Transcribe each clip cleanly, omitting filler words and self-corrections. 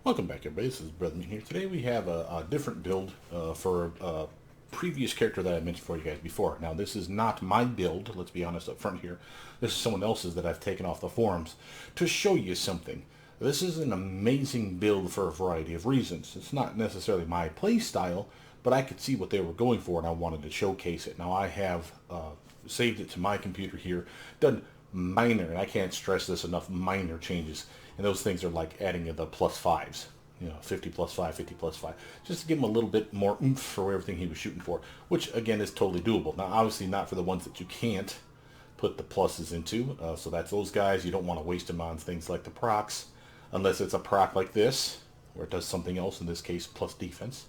Welcome back, everybody. This is brothermutant here. Today we have a different build for a previous character that I mentioned for you guys before. Now, this is not my build, let's be honest up front here. This is someone else's that I've taken off the forums to show you something. This is an amazing build for a variety of reasons. It's not necessarily my play style, but I could see what they were going for and I wanted to showcase it. Now, I have saved it to my computer here, done minor, and I can't stress this enough, minor changes. And those things are like adding the plus fives, 50 plus 5, 50 plus 5, just to give him a little bit more oomph for everything he was shooting for, which again is totally doable. Now, obviously not for the ones that you can't put the pluses into, so that's those guys. You don't want to waste them on things like the procs, unless it's a proc like this, where it does something else, in this case plus defense.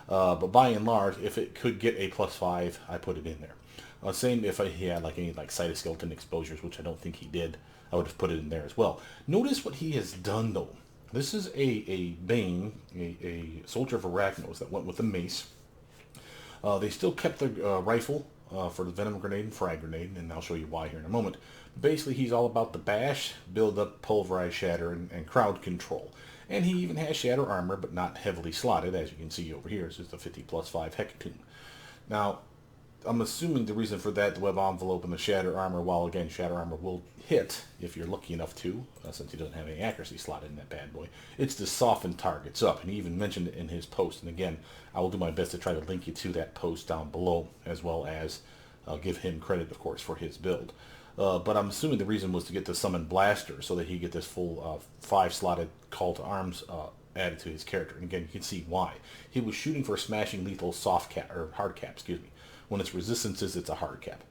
But by and large, if it could get a plus 5, I put it in there. Same if he had like any like cytoskeleton exposures, which I don't think he did. I would have put it in there as well. Notice what he has done though. This is a Bane, a soldier of Arachnos that went with a mace. They still kept the rifle for the venom grenade and frag grenade, and I'll show you why here in a moment. Basically, he's all about the bash, build up, pulverize, shatter, and crowd control. And he even has shatter armor, but not heavily slotted, as you can see over here. It's just a 50 plus 5 hecatomb. Now, I'm assuming the reason for that, the web envelope and the shatter armor, while again shatter armor will hit if you're lucky enough to, since he doesn't have any accuracy slotted in that bad boy, it's to soften targets up, and he even mentioned it in his post. And again, I will do my best to try to link you to that post down below, as well as give him credit, of course, for his build. But I'm assuming the reason was to get the summon blaster, so that he get this full 5 slotted call to arms added to his character. And again, you can see why. He was shooting for smashing lethal soft cap, or hard cap, excuse me. When its resistances, it's a hard cap.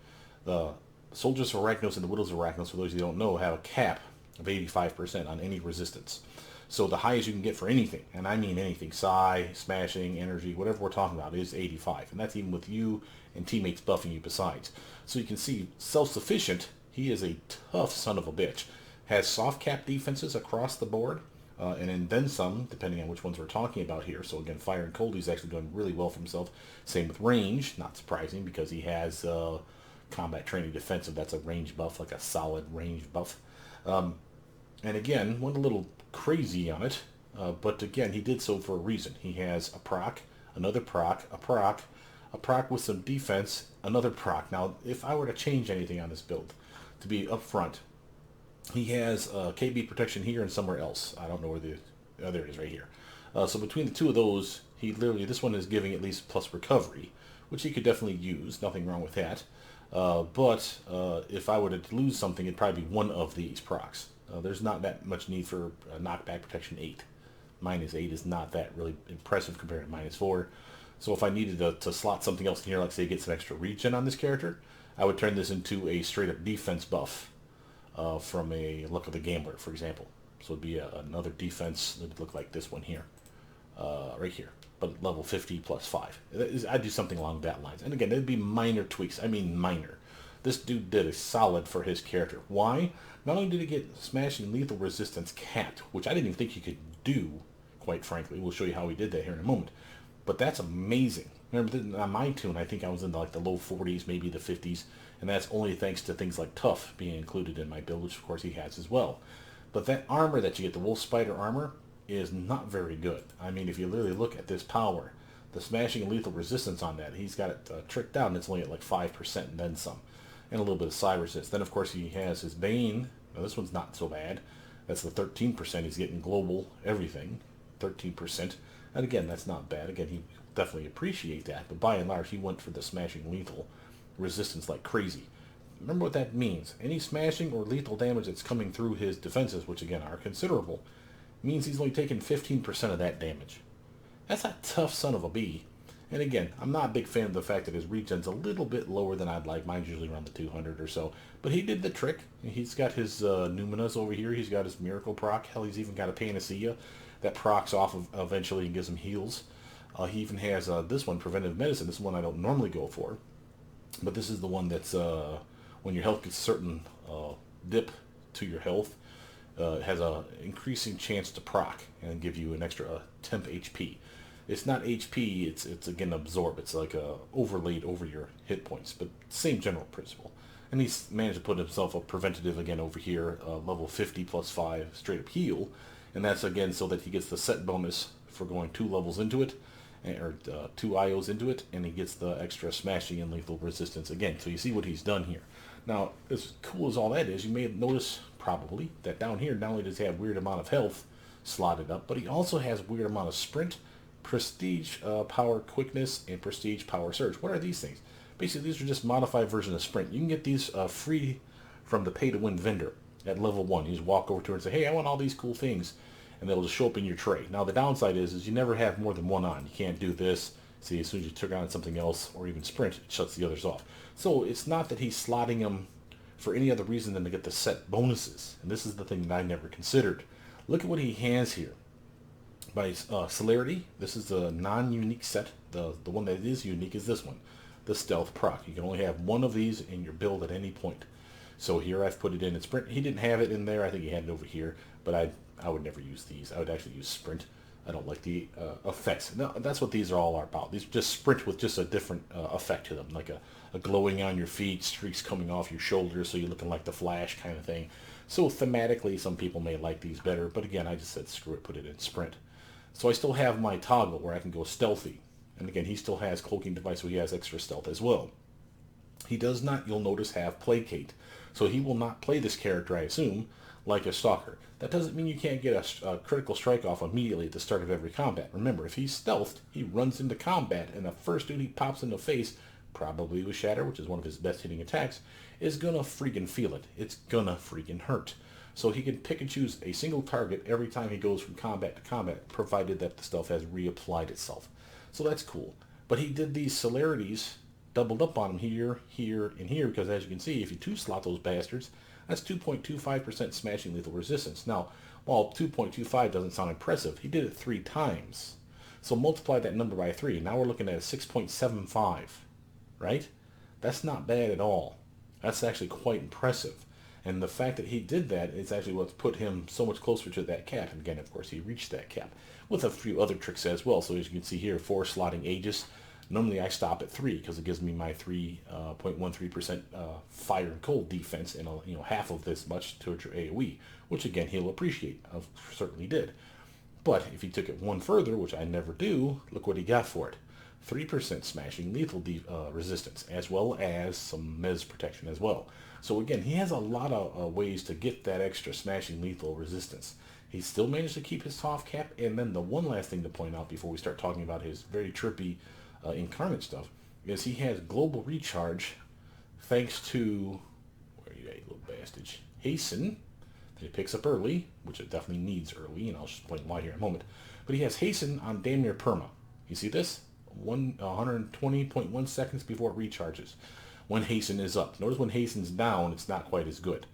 The Soldiers of Arachnos and the Widows of Arachnos, for those who don't know, have a cap of 85% on any resistance. So the highest you can get for anything, and I mean anything, psi, smashing, energy, whatever we're talking about, is 85. And that's even with you and teammates buffing you besides. So you can see, self-sufficient, he is a tough son of a bitch. Has soft cap defenses across the board. And then some, depending on which ones we're talking about here. So again, fire and cold, he's actually doing really well for himself. Same with range, not surprising, because he has combat training defensive. That's a range buff, like a solid range buff. And again, went a little crazy on it, but again, he did so for a reason. He has a proc, another proc, a proc, a proc with some defense, another proc. Now, if I were to change anything on this build, to be upfront, he has KB protection here and somewhere else. I don't know where the... Oh, there it is right here. So between the two of those, he literally... This one is giving at least plus recovery, which he could definitely use. Nothing wrong with that. But if I were to lose something, it'd probably be one of these procs. There's not that much need for knockback protection 8. Minus 8 is not that really impressive compared to minus 4. So if I needed to slot something else in here, like say get some extra regen on this character, I would turn this into a straight up defense buff. From a Luck of the Gambler, for example. So it'd be another defense that would look like this one here, right here, but level 50 plus 5. I'd do something along that lines. And again, it'd be minor tweaks. I mean minor. This dude did a solid for his character. Why? Not only did he get smashing lethal resistance capped, which I didn't even think he could do, quite frankly. We'll show you how he did that here in a moment. But that's amazing. Remember, on my tune, I think I was in like the low 40s, maybe the 50s, and that's only thanks to things like Tough being included in my build, which of course he has as well. But that armor that you get, the Wolf Spider armor, is not very good. I mean, if you literally look at this power, the smashing and lethal resistance on that, he's got it tricked out, and it's only at like 5% and then some, and a little bit of psi resist. Then of course he has his Bane. Now this one's not so bad. That's the 13%. He's getting global everything, 13%. And again, that's not bad. Again, he definitely appreciate that, but by and large, he went for the smashing lethal resistance like crazy. Remember what that means. Any smashing or lethal damage that's coming through his defenses, which again are considerable, means he's only taking 15% of that damage. That's a tough son of a bee. And again, I'm not a big fan of the fact that his regen's a little bit lower than I'd like. Mine's usually around the 200 or so. But he did the trick. He's got his Numinas over here. He's got his Miracle proc. Hell, he's even got a Panacea that procs off of eventually and gives him heals. He even has this one, Preventive Medicine. This is one I don't normally go for. But this is the one that's when your health gets a certain dip to your health, it has a increasing chance to proc and give you an extra temp HP. It's not HP, it's again absorb. It's like overlaid over your hit points, but same general principle. And he's managed to put himself a preventative again over here, level 50 plus 5 straight up heal. And that's again so that he gets the set bonus for going 2 levels into it, or 2 IOs into it, and he gets the extra smashing and lethal resistance again. So you see what he's done here. Now, as cool as all that is, you may notice probably that down here, not only does he have weird amount of health slotted up, but he also has weird amount of sprint, prestige, power, quickness, and prestige, power, surge. What are these things? Basically, these are just modified version of sprint. You can get these free from the pay-to-win vendor at level 1. You just walk over to her and say, hey, I want all these cool things, and they'll just show up in your tray. Now, the downside is you never have more than one on. You can't do this. See, as soon as you turn on something else, or even sprint, it shuts the others off. So it's not that he's slotting them for any other reason than to get the set bonuses. And this is the thing that I never considered. Look at what he has here. By celerity, this is a non-unique set. The one that is unique is this one, the stealth proc. You can only have one of these in your build at any point. So here I've put it in sprint. He didn't have it in there. I think he had it over here, but I would never use these. I would actually use sprint. I don't like the effects. No, that's what these are all about. These are just sprint with just a different effect to them, like a glowing on your feet, streaks coming off your shoulders, so you're looking like the Flash kind of thing. So thematically, some people may like these better, but again, I just said screw it, put it in sprint. So I still have my toggle where I can go stealthy. And again, he still has cloaking device, so he has extra stealth as well. He does not, you'll notice, have placate. So he will not play this character, I assume, like a stalker. That doesn't mean you can't get a critical strike off immediately at the start of every combat. Remember, if he's stealthed, he runs into combat, and the first dude he pops in the face, probably with Shatter, which is one of his best hitting attacks, is gonna freaking feel it. It's gonna freaking hurt. So he can pick and choose a single target every time he goes from combat to combat, provided that the stealth has reapplied itself. So that's cool. But he did these celerities, doubled up on them here, here, and here, because as you can see, if you 2-slot those bastards, that's 2.25% smashing lethal resistance. Now, while 2.25 doesn't sound impressive, he did it 3 times. So multiply that number by 3. Now we're looking at a 6.75, right? That's not bad at all. That's actually quite impressive. And the fact that he did that is actually what's put him so much closer to that cap. And again, of course, he reached that cap with a few other tricks as well. So as you can see here, 4 slotting Aegis. Normally I stop at 3 because it gives me my 3.13% fire and cold defense, and half of this much to AoE, which again he'll appreciate. I certainly did. But if he took it one further, which I never do, look what he got for it. 3% smashing lethal resistance, as well as some mez protection as well. So again, he has a lot of ways to get that extra smashing lethal resistance. He still managed to keep his soft cap, and then the one last thing to point out before we start talking about his very trippy incarnate stuff is he has global recharge thanks to, where are you at, little bastard, Hasten, that he picks up early, which it definitely needs early, and I'll explain why here in a moment. But he has Hasten on damn near perma. You see this? 120.1 seconds before it recharges when Hasten is up. Notice when Hasten's down, it's not quite as good.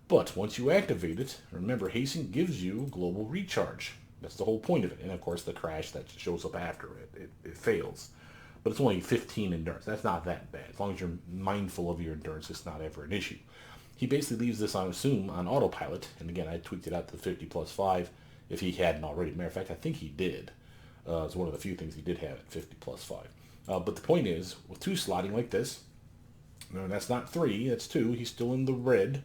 But once you activate it, remember, Hasten gives you global recharge. That's the whole point of it. And of course, the crash that shows up after it fails. But it's only 15 endurance. That's not that bad. As long as you're mindful of your endurance, it's not ever an issue. He basically leaves this on assume on autopilot. And again, I tweaked it out to 50 plus 5 if he hadn't already. Matter of fact, I think he did. It's one of the few things he did have at 50 plus 5. But the point is, with 2 slotting like this, no, that's not 3, that's 2. He's still in the red.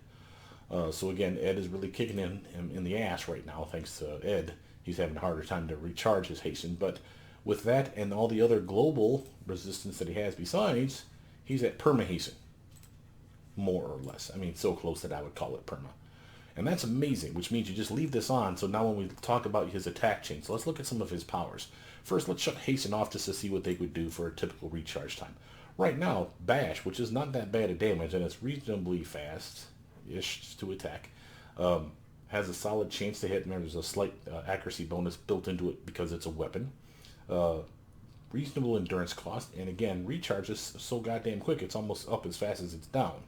So again, Ed is really kicking him in the ass right now, thanks to Ed. He's having a harder time to recharge his Hasten. But with that and all the other global resistance that he has besides, he's at PermaHasten. More or less. I mean, so close that I would call it Perma. And that's amazing, which means you just leave this on. So now when we talk about his attack chain, so let's look at some of his powers. First, let's shut Hasten off just to see what they would do for a typical recharge time. Right now, Bash, which is not that bad a damage, and it's reasonably fast-ish to attack, has a solid chance to hit. Remember, there's a slight accuracy bonus built into it because it's a weapon. Reasonable endurance cost, and again, recharges so goddamn quick, it's almost up as fast as it's down.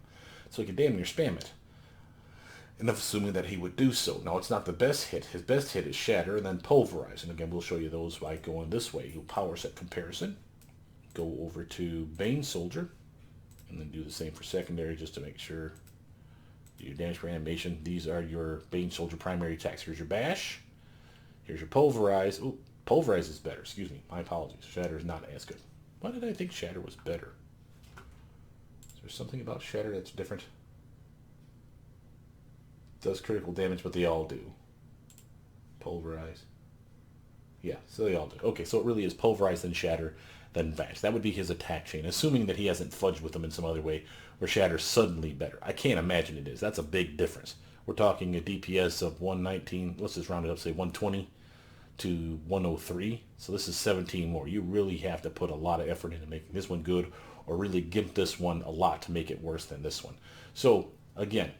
So you can damn near spam it. And assuming that he would do so. Now, it's not the best hit. His best hit is Shatter and then Pulverize. And again, we'll show you those by going this way. You'll power set comparison. Go over to Bane Soldier. And then do the same for secondary just to make sure. Do your damage per animation. These are your Bane Soldier primary attacks. Here's your Bash. Here's your Pulverize. Oh, Pulverize is better. Excuse me. My apologies. Shatter is not as good. Why did I think Shatter was better? Is there something about Shatter that's different? Does critical damage, but they all do. Pulverize. Yeah, so they all do. Okay, so it really is Pulverize, then Shatter, then Bash. That would be his attack chain, assuming that he hasn't fudged with them in some other way where Shatter's suddenly better. I can't imagine it is. That's a big difference. We're talking a DPS of 119, let's just round it up, say 120 to 103. So this is 17 more. You really have to put a lot of effort into making this one good, or really gimp this one a lot to make it worse than this one. So again,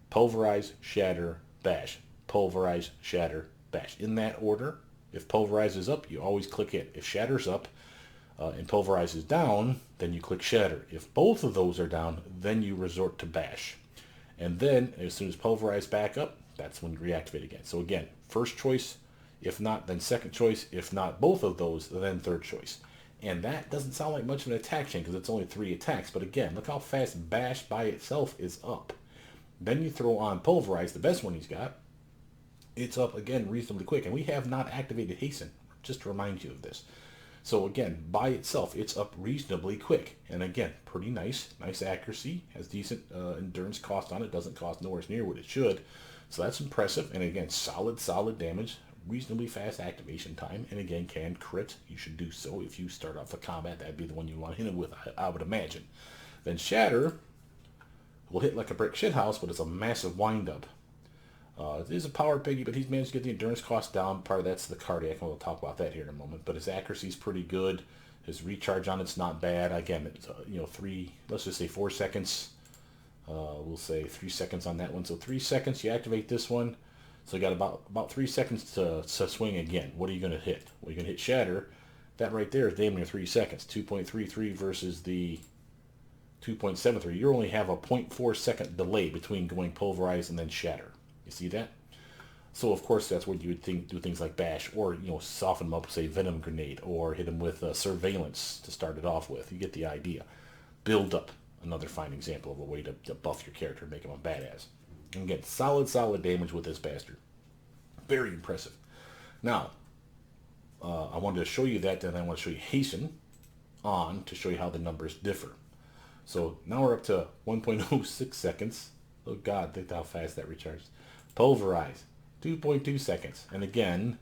Pulverize, Shatter, Bash. Pulverize, Shatter, Bash. In that order. If Pulverize is up, you always click it. If Shatter's up and Pulverize is down, then you click Shatter. If both of those are down, then you resort to Bash. And then, as soon as Pulverize back up, that's when you reactivate again. So again, first choice. If not, then second choice. If not both of those, then third choice. And that doesn't sound like much of an attack chain because it's only 3 attacks. But again, look how fast Bash by itself is up. Then you throw on Pulverize, the best one he's got. It's up again reasonably quick. And we have not activated Hasten, just to remind you of this. So again, by itself, it's up reasonably quick. And again, pretty nice. Nice accuracy. Has decent endurance cost on it. Doesn't cost nowhere near what it should. So that's impressive. And again, solid damage. Reasonably fast activation time. And again, can crit. You should do so if you start off the combat. That'd be the one you want to hit him with, I would imagine. Then Shatter will hit like a brick shithouse, but it's a massive wind-up. It is a power piggy, but he's managed to get the endurance cost down. Part of that's the cardiac, and we'll talk about that here in a moment. But his accuracy is pretty good. His recharge on it's not bad. Again, it's, let's just say 4 seconds. We'll say 3 seconds on that one. So 3 seconds, you activate this one. So you got about 3 seconds to swing again. What are you going to hit? Well, you're going to hit Shatter. That right there is damn near 3 seconds. 2.33 versus the 2.73. You only have a 0.4 second delay between going Pulverize and then Shatter. You see that? So of course that's where you would do things like Bash, or soften them up, say Venom Grenade, or hit them with Surveillance to start it off with. You get the idea. Build up. Another fine example of a way to buff your character and make him a badass. And again, solid damage with this bastard. Very impressive. Now, I wanted to show you that, then I want to show you Hasten on to show you how the numbers differ. So now we're up to 1.06 seconds. Oh God, think how fast that recharges. Pulverize, 2.2 seconds. And again,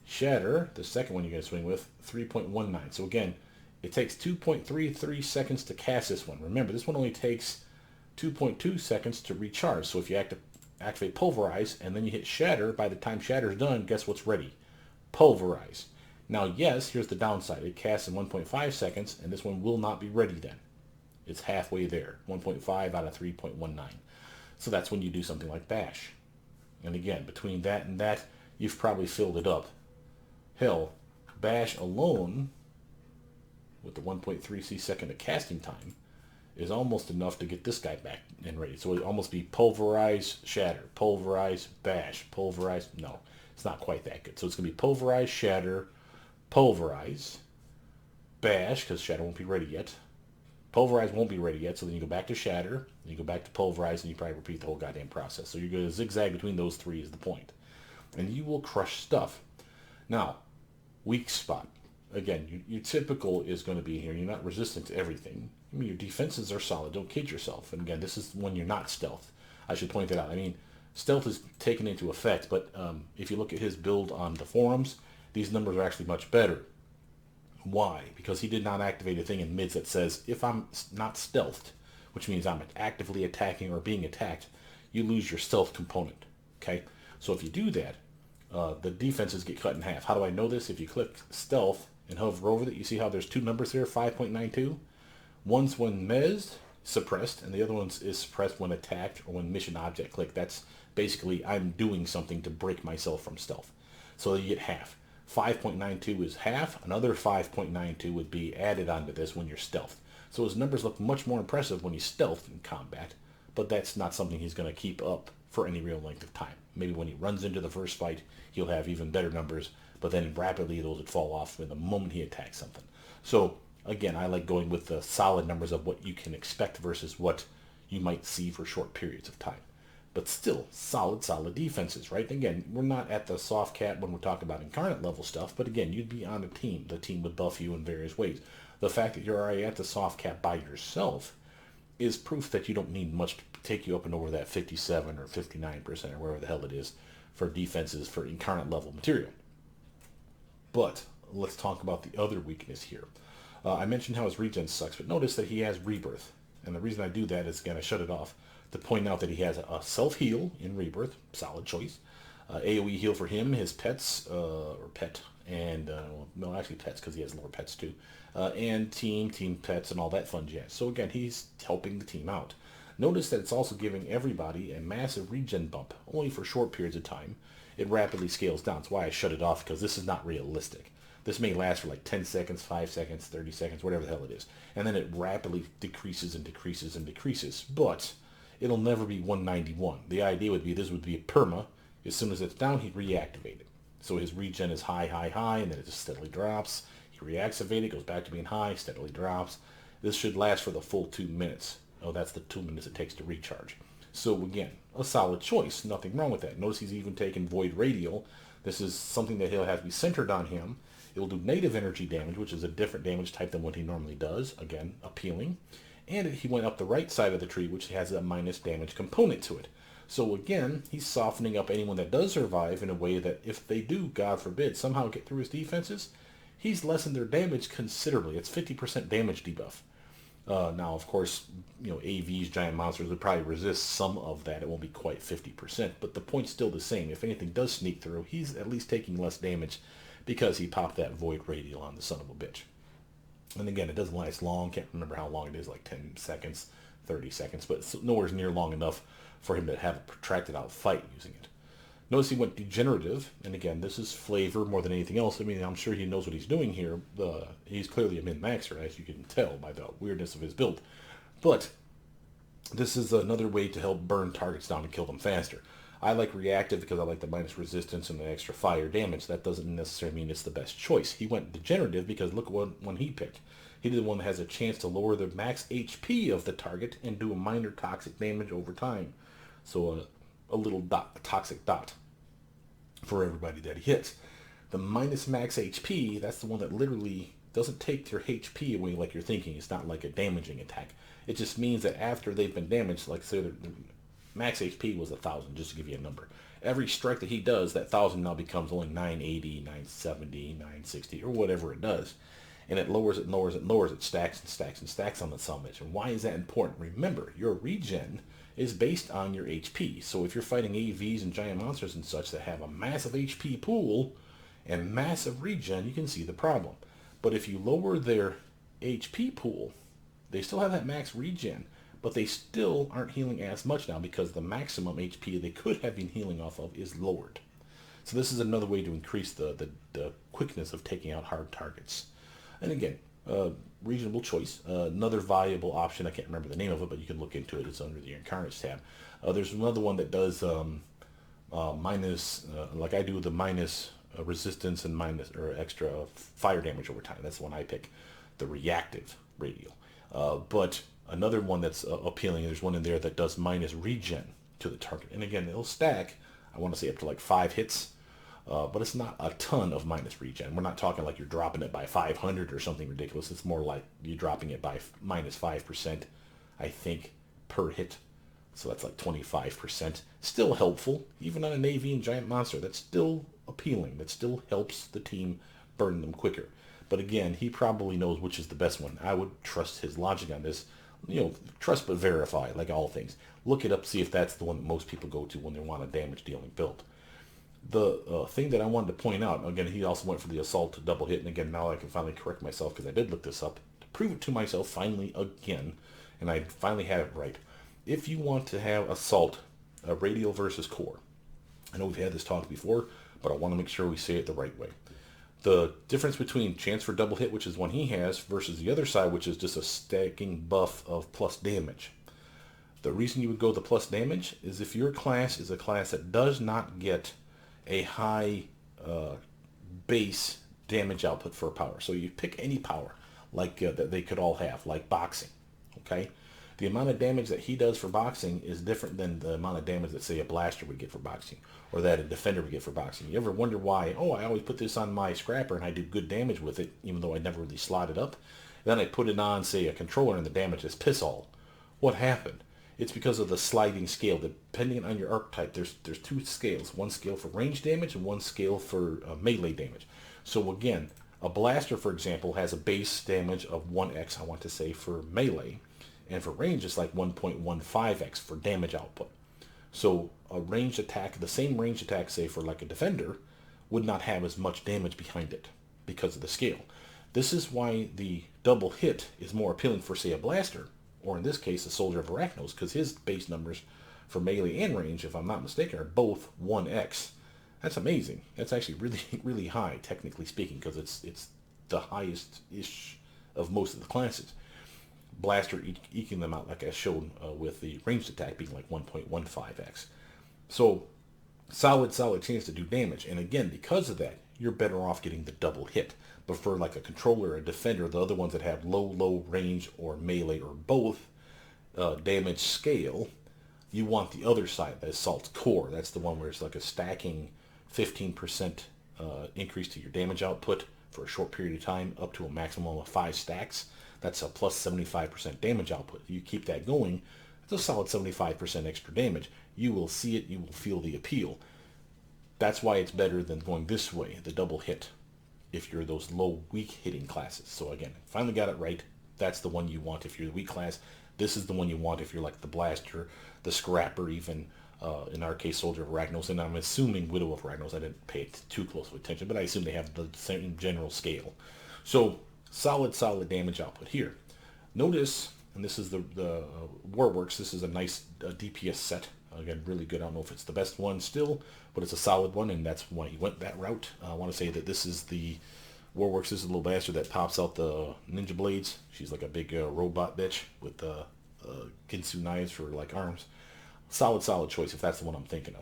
Shatter, the second one you're going to swing with, 3.19. So again, it takes 2.33 seconds to cast this one. Remember, this one only takes 2.2 seconds to recharge. So if you activate Pulverize and then you hit Shatter, by the time Shatter's done, guess what's ready? Pulverize. Now, yes, here's the downside. It casts in 1.5 seconds, and this one will not be ready then. It's halfway there, 1.5 out of 3.19. So that's when you do something like Bash. And again, between that and that, you've probably filled it up. Hell, Bash alone, with the 1.3 second of casting time, is almost enough to get this guy back and ready. So it would almost be Pulverize, Shatter, Pulverize, Bash, Pulverize. No, it's not quite that good. So it's going to be Pulverize, Shatter, Pulverize, Bash, because Shatter won't be ready yet. Pulverize won't be ready yet, so then you go back to Shatter, then you go back to Pulverize, and you probably repeat the whole goddamn process. So you're going to zigzag between those three is the point. And you will crush stuff. Now, weak spot. Again, your typical is going to be here. You're not resistant to everything. I mean, your defenses are solid. Don't kid yourself. And again, this is when you're not stealth. I should point that out. I mean, stealth is taken into effect, but if you look at his build on the forums, these numbers are actually much better. Why? Because he did not activate a thing in mids that says, if I'm not stealthed, which means I'm actively attacking or being attacked, you lose your stealth component. Okay? So if you do that, the defenses get cut in half. How do I know this? If you click stealth and hover over it, you see how there's two numbers there, 5.92? One's when mezzed, suppressed, and the other one is suppressed when attacked or when mission object clicked. That's basically I'm doing something to break myself from stealth. So you get half. 5.92 is half. Another 5.92 would be added onto this when you're stealthed. So his numbers look much more impressive when he's stealthed in combat, but that's not something he's going to keep up for any real length of time. Maybe when he runs into the first fight, he'll have even better numbers, but then rapidly those would fall off in the moment he attacks something. So again, I like going with the solid numbers of what you can expect versus what you might see for short periods of time. But still, solid defenses, right? Again, we're not at the soft cap when we're talking about incarnate level stuff, but again, you'd be on a team. The team would buff you in various ways. The fact that you're already at the soft cap by yourself is proof that you don't need much to take you up and over that 57 or 59% or wherever the hell it is for defenses for incarnate level material. But let's talk about the other weakness here. I mentioned how his regen sucks, but notice that he has rebirth. And the reason I do that is, again, I shut it off to point out that he has a self-heal in rebirth, solid choice. AoE heal for him, his pets, or pet, and, no, actually pets, because he has lower pets too. And team pets, and all that fun jazz. So again, he's helping the team out. Notice that it's also giving everybody a massive regen bump, only for short periods of time. It rapidly scales down. That's why I shut it off, because this is not realistic. This may last for like 10 seconds, 5 seconds, 30 seconds, whatever the hell it is. And then it rapidly decreases and decreases and decreases. But it'll never be 191. The idea would be this would be a perma. As soon as it's down, he'd reactivate it. So his regen is high, high, high, and then it just steadily drops. He reactivates it, goes back to being high, steadily drops. This should last for the full 2 minutes. Oh, that's the 2 minutes it takes to recharge. So again, a solid choice. Nothing wrong with that. Notice he's even taken Void Radial. This is something that he'll have to be centered on him. It will do native energy damage, which is a different damage type than what he normally does. Again, appealing. And he went up the right side of the tree, which has a minus damage component to it. So again, he's softening up anyone that does survive in a way that if they do, God forbid, somehow get through his defenses, he's lessened their damage considerably. It's 50% damage debuff. Now, of course, AVs, giant monsters, would probably resist some of that. It won't be quite 50%, but the point's still the same. If anything does sneak through, he's at least taking less damage because he popped that Void Radial on the son of a bitch. And again, it doesn't last long. Can't remember how long it is, like 10 seconds, 30 seconds, but it's nowhere near long enough for him to have a protracted out fight using it. Notice he went degenerative, and again, this is flavor more than anything else. I mean, I'm sure he knows what he's doing here. He's clearly a min-maxer, as you can tell by the weirdness of his build. But this is another way to help burn targets down and kill them faster. I like reactive because I like the minus resistance and the extra fire damage. That doesn't necessarily mean it's the best choice. He went degenerative because look what one he picked. He did the one that has a chance to lower the max HP of the target and do a minor toxic damage over time. So a little dot, a toxic dot for everybody that he hits. The minus max HP, that's the one that literally doesn't take their HP away like you're thinking. It's not like a damaging attack. It just means that after they've been damaged, like say their max HP was 1,000, just to give you a number. Every strike that he does, that 1,000 now becomes only 980, 970, 960, or whatever it does. And it lowers it and lowers it and lowers it, stacks and stacks and stacks on the summit. And why is that important? Remember, your regen is based on your HP. So if you're fighting AVs and giant monsters and such that have a massive HP pool and massive regen, you can see the problem. But if you lower their HP pool, they still have that max regen, but they still aren't healing as much now because the maximum HP they could have been healing off of is lowered. So this is another way to increase the quickness of taking out hard targets. And again, reasonable choice. Another viable option, I can't remember the name of it, but you can look into it. It's under the Incarnates tab. There's another one that does minus, like I do, the minus resistance and minus or extra fire damage over time. That's the one I pick, the reactive radial. But another one that's appealing, there's one in there that does minus regen to the target. And again, it'll stack, I want to say up to like 5 hits. But it's not a ton of minus regen. We're not talking like you're dropping it by 500 or something ridiculous. It's more like you're dropping it by minus 5%, I think, per hit. So that's like 25%. Still helpful, even on a Navy and giant monster. That's still appealing. That still helps the team burn them quicker. But again, he probably knows which is the best one. I would trust his logic on this. Trust but verify, like all things. Look it up, see if that's the one that most people go to when they want a damage dealing build. The thing that I wanted to point out, again, he also went for the assault double hit, and again, now I can finally correct myself because I did look this up to prove it to myself finally again, and I finally had it right. If you want to have assault, radial versus core, I know we've had this talk before, but I want to make sure we say it the right way. The difference between chance for double hit, which is one he has, versus the other side, which is just a stacking buff of plus damage. The reason you would go the plus damage is if your class is a class that does not get a high base damage output for a power. So you pick any power like that they could all have, like boxing. Okay, the amount of damage that he does for boxing is different than the amount of damage that, say, a blaster would get for boxing, or that a defender would get for boxing. You ever wonder why? Oh, I always put this on my scrapper and I do good damage with it, even though I never really slot it up. Then I put it on, say, a controller, and the damage is piss all. What happened? It's because of the sliding scale. Depending on your archetype, there's two scales. One scale for range damage and one scale for melee damage. So again, a blaster, for example, has a base damage of 1x, I want to say, for melee. And for range, it's like 1.15x for damage output. So a ranged attack, the same ranged attack, say, for like a defender, would not have as much damage behind it because of the scale. This is why the double hit is more appealing for, say, a blaster, or in this case, a soldier of Arachnos, because his base numbers for melee and range, if I'm not mistaken, are both 1x. That's amazing. That's actually really, really high, technically speaking, because it's the highest-ish of most of the classes. Blaster eking them out, like I showed with the ranged attack being like 1.15x. So, solid chance to do damage. And again, because of that, you're better off getting the double hit. But for like a controller, a defender, the other ones that have low range or melee or both damage scale, you want the other side, the Assault Core. That's the one where it's like a stacking 15% increase to your damage output for a short period of time, up to a maximum of 5 stacks. That's a plus 75% damage output. You keep that going, it's a solid 75% extra damage. You will see it, you will feel the appeal. That's why it's better than going this way, the double hit, if you're those low, weak hitting classes. So again, finally got it right. That's the one you want if you're the weak class. This is the one you want if you're like the Blaster, the Scrapper, even in our case, Soldier of Arachnos, and I'm assuming Widow of Arachnos. I didn't pay too close of attention, but I assume they have the same general scale. So solid damage output here. Notice, and this is the Warworks. This is a nice DPS set. Again, really good. I don't know if it's the best one still, but it's a solid one, and that's why he went that route. I want to say that this is the Warworks. This is a little bastard that pops out the ninja blades. She's like a big robot bitch with Ginsu knives for like arms. Solid choice if that's the one I'm thinking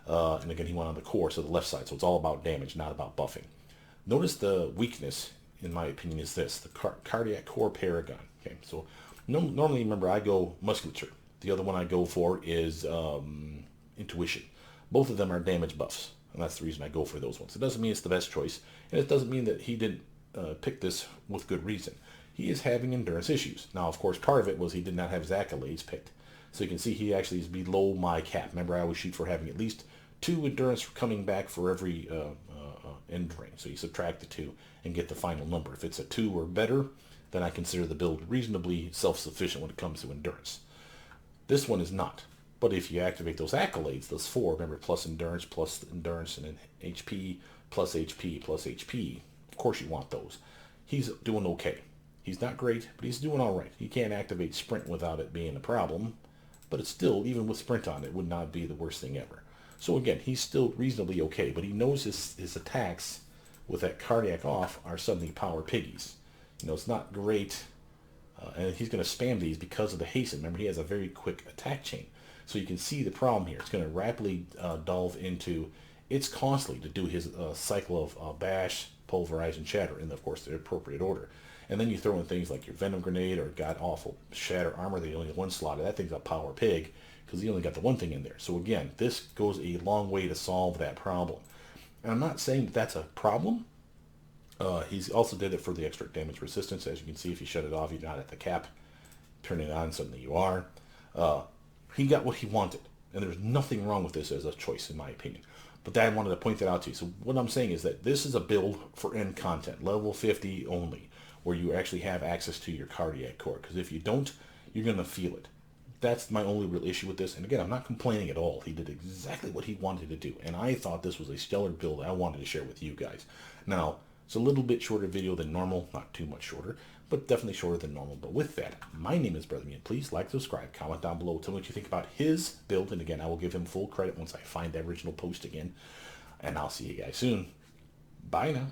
of. And again, he went on the core, so the left side. So it's all about damage, not about buffing. Notice the weakness, in my opinion, is this, the cardiac core paragon. Okay, so normally, remember, I go musculature. The other one I go for is intuition. Both of them are damage buffs, and that's the reason I go for those ones. It doesn't mean it's the best choice, and it doesn't mean that he didn't pick this with good reason. He is having endurance issues. Now, of course, part of it was he did not have his accolades picked. So you can see he actually is below my cap. Remember, I always shoot for having at least 2 endurance coming back for every end range. So you subtract the 2 and get the final number. If it's a 2 or better, then I consider the build reasonably self-sufficient when it comes to endurance. This one is not. But if you activate those accolades, those 4, remember, plus endurance, and then HP, plus HP, plus HP, of course you want those. He's doing okay. He's not great, but he's doing all right. He can't activate sprint without it being a problem, but it's still, even with sprint on, it would not be the worst thing ever. So again, he's still reasonably okay, but he knows his attacks with that cardiac off are suddenly power piggies. You know, it's not great, and he's going to spam these because of the hasten. Remember, he has a very quick attack chain. So you can see the problem here. It's going to rapidly delve into, it's constantly to do his cycle of bash, pulverize, and shatter in, of course, the appropriate order. And then you throw in things like your Venom Grenade or god-awful Shatter Armor that you only have 1 slot. That thing's a power pig because you only got the 1 thing in there. So again, this goes a long way to solve that problem. And I'm not saying that that's a problem. He's also did it for the extra damage resistance. As you can see, if you shut it off, you're not at the cap. Turn it on, suddenly you are. He got what he wanted. And there's nothing wrong with this as a choice, in my opinion. But I wanted to point that out to you. So what I'm saying is that this is a build for end content, level 50 only, where you actually have access to your cardiac core. Because if you don't, you're going to feel it. That's my only real issue with this. And again, I'm not complaining at all. He did exactly what he wanted to do. And I thought this was a stellar build I wanted to share with you guys. Now, it's a little bit shorter video than normal. Not too much shorter, but definitely shorter than normal. But with that, my name is brothermutant. Please like, subscribe, comment down below. Tell me what you think about his build. And again, I will give him full credit once I find the original post again. And I'll see you guys soon. Bye now.